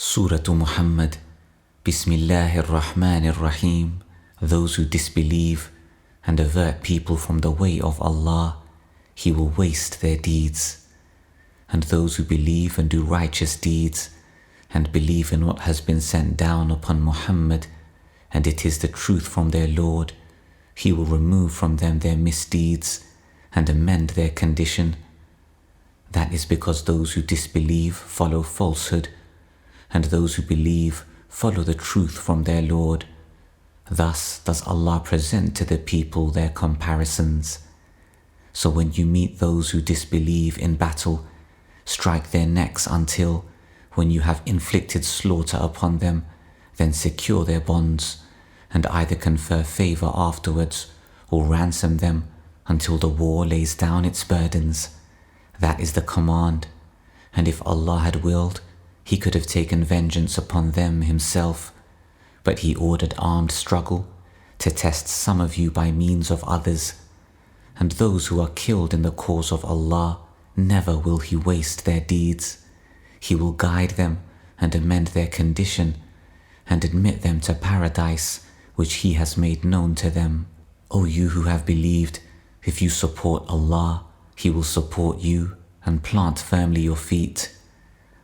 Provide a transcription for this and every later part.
Surah Muhammad, Bismillahir Rahmanir Rahim. Those who disbelieve and avert people from the way of Allah, He will waste their deeds. And those who believe and do righteous deeds and believe in what has been sent down upon Muhammad, and it is the truth from their Lord, He will remove from them their misdeeds and amend their condition. That is because those who disbelieve follow falsehood, and those who believe follow the truth from their Lord. Thus does Allah present to the people their comparisons. So when you meet those who disbelieve in battle, strike their necks until, when you have inflicted slaughter upon them, then secure their bonds, and either confer favor afterwards, or ransom them until the war lays down its burdens. That is the command, and if Allah had willed, He could have taken vengeance upon them Himself, but He ordered armed struggle to test some of you by means of others, and those who are killed in the cause of Allah, never will He waste their deeds. He will guide them and amend their condition, and admit them to paradise, which He has made known to them. O you who have believed, if you support Allah, He will support you and plant firmly your feet.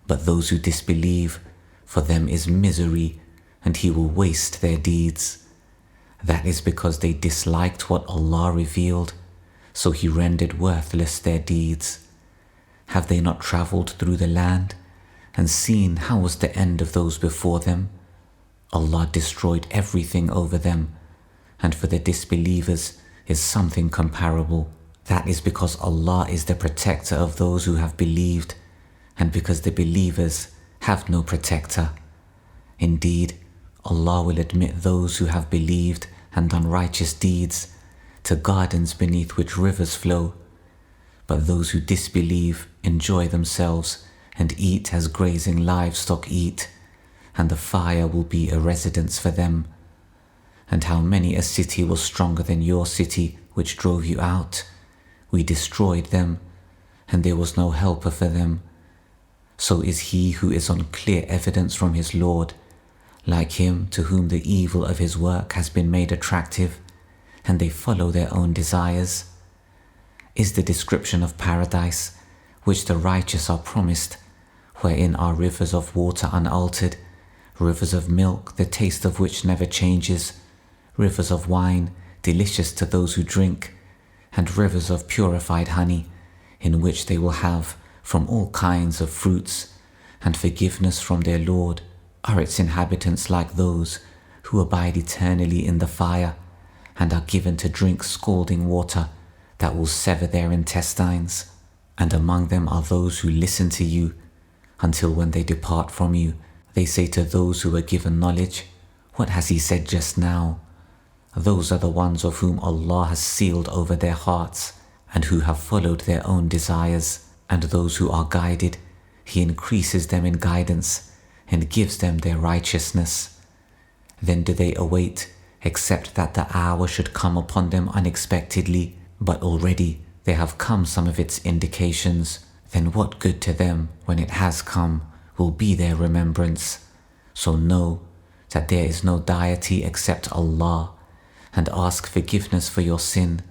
But those who disbelieve, for them is misery, and He will waste their deeds. That is because they disliked what Allah revealed, so He rendered worthless their deeds. Have they not travelled through the land, and seen how was the end of those before them? Allah destroyed everything over them, and for the disbelievers is something comparable. That is because Allah is the protector of those who have believed, and because the believers have no protector. Indeed, Allah will admit those who have believed and done righteous deeds to gardens beneath which rivers flow. But those who disbelieve enjoy themselves and eat as grazing livestock eat, and the fire will be a residence for them. And how many a city was stronger than your city which drove you out? We destroyed them, and there was no helper for them. So is he who is on clear evidence from his Lord, like him to whom the evil of his work has been made attractive, and they follow their own desires. Is the description of paradise, which the righteous are promised, wherein are rivers of water unaltered, rivers of milk, the taste of which never changes, rivers of wine, delicious to those who drink, and rivers of purified honey, in which they will have from all kinds of fruits, and forgiveness from their Lord. Are its inhabitants like those who abide eternally in the fire, and are given to drink scalding water that will sever their intestines? And among them are those who listen to you, until when they depart from you, they say to those who are given knowledge, "What has he said just now?" Those are the ones of whom Allah has sealed over their hearts, and who have followed their own desires. And those who are guided, He increases them in guidance and gives them their righteousness. Then do they await, except that the hour should come upon them unexpectedly, but already there have come some of its indications. Then what good to them, when it has come, will be their remembrance? So know that there is no deity except Allah, and ask forgiveness for your sin,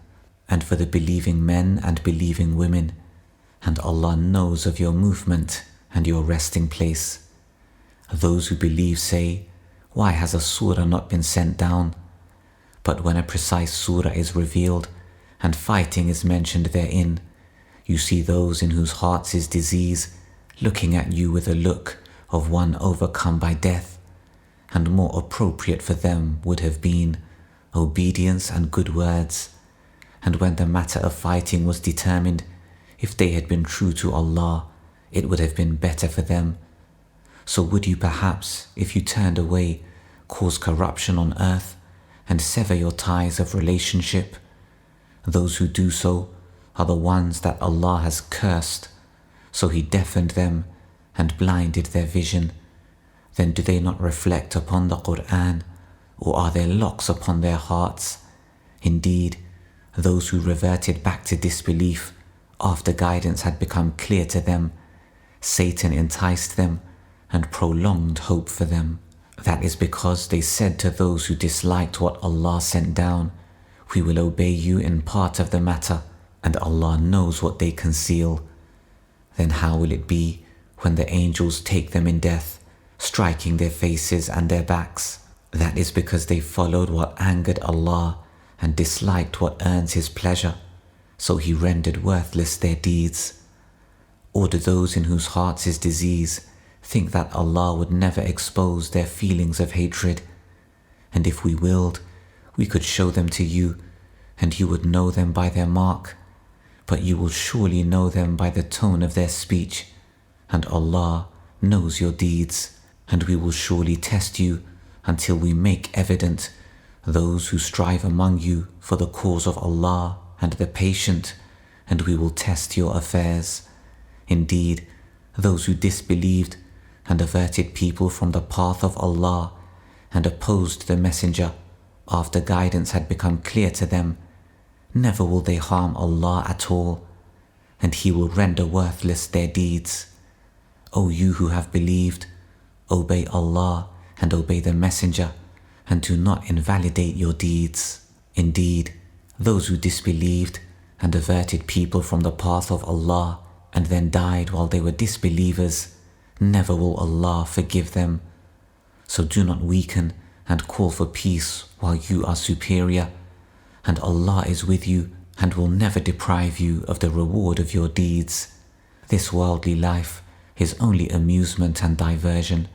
and for the believing men and believing women. And Allah knows of your movement and your resting place. Those who believe say, "Why has a surah not been sent down?" But when a precise surah is revealed and fighting is mentioned therein, you see those in whose hearts is disease looking at you with a look of one overcome by death, and more appropriate for them would have been obedience and good words. And when the matter of fighting was determined, if they had been true to Allah, it would have been better for them. So would you perhaps, if you turned away, cause corruption on earth and sever your ties of relationship? Those who do so are the ones that Allah has cursed, so He deafened them and blinded their vision. Then do they not reflect upon the Qur'an, or are there locks upon their hearts? Indeed, those who reverted back to disbelief after guidance had become clear to them, Satan enticed them and prolonged hope for them. That is because they said to those who disliked what Allah sent down, "We will obey you in part of the matter, and Allah knows what they conceal." Then how will it be when the angels take them in death, striking their faces and their backs? That is because they followed what angered Allah and disliked what earns His pleasure, so He rendered worthless their deeds. Or do those in whose hearts is disease think that Allah would never expose their feelings of hatred? And if we willed, we could show them to you, and you would know them by their mark, but you will surely know them by the tone of their speech, and Allah knows your deeds. And we will surely test you until we make evident those who strive among you for the cause of Allah and the patient, and we will test your affairs. Indeed, those who disbelieved and averted people from the path of Allah and opposed the Messenger after guidance had become clear to them, never will they harm Allah at all, and He will render worthless their deeds. O you who have believed, obey Allah and obey the Messenger, and do not invalidate your deeds. Indeed, those who disbelieved and averted people from the path of Allah and then died while they were disbelievers, never will Allah forgive them. So do not weaken and call for peace while you are superior, and Allah is with you and will never deprive you of the reward of your deeds. This worldly life is only amusement and diversion,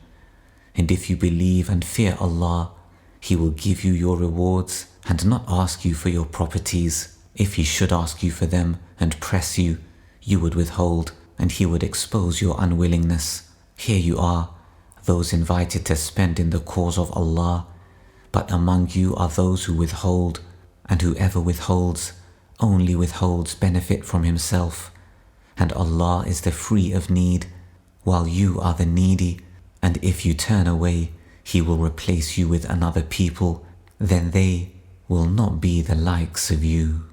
and if you believe and fear Allah, He will give you your rewards and not ask you for your properties. If He should ask you for them and press you, you would withhold, and He would expose your unwillingness. Here you are, those invited to spend in the cause of Allah, but among you are those who withhold, and whoever withholds only withholds benefit from himself, and Allah is the free of need, while you are the needy, and if you turn away, He will replace you with another people, then they will not be the likes of you.